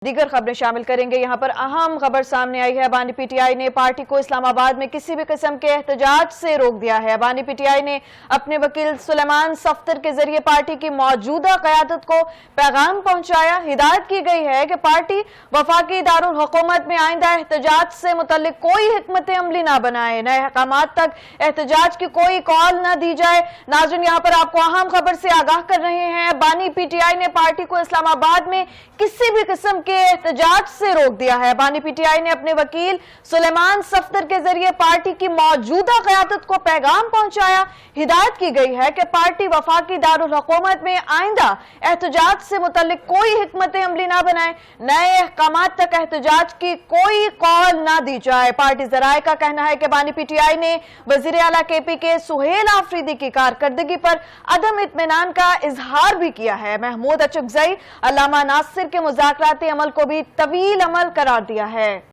دیگر خبریں شامل کریں گے۔ یہاں پر اہم خبر سامنے آئی ہے۔ بانی پی ٹی آئی نے پارٹی کو اسلام آباد میں کسی بھی قسم کے احتجاج سے روک دیا ہے۔ بانی پی ٹی آئی نے اپنے وکیل سلیمان صفدر کے ذریعے پارٹی کی موجودہ قیادت کو پیغام پہنچایا۔ ہدایت کی گئی ہے کہ پارٹی وفاقی دارالحکومت میں آئندہ احتجاج سے متعلق کوئی حکمت عملی نہ بنائے، نئے احکامات تک احتجاج کی کوئی کال نہ دی جائے۔ ناظرین، یہاں پر آپ کو اہم خبر سے آگاہ کر رہے ہیں۔ بانی پی ٹی آئی نے پارٹی کو اسلام آباد میں کسی بھی قسم کے احتجاج سے روک دیا ہے۔ بانی پی ٹی آئی نے اپنے وکیل سلیمان صفدر کے ذریعے پارٹی کی موجودہ قیادت کو پیغام پہنچایا۔ ہدایت کی گئی ہے کہ پارٹی وفاقی دارالحکومت میں آئندہ احتجاج سے متعلق کوئی حکمت عملی نہ بنائے، نئے احکامات تک احتجاج کی کوئی کال نہ دی جائے۔ پارٹی ذرائع کا کہنا ہے کہ بانی پی ٹی آئی نے وزیر اعلیٰ کے پی کے سہیل آفریدی کی کارکردگی پر عدم اطمینان کا اظہار بھی کیا ہے۔ محمود اچکزئی علامہ ناصر کے مذاکراتی عمل کو بھی طویل عمل قرار دیا ہے۔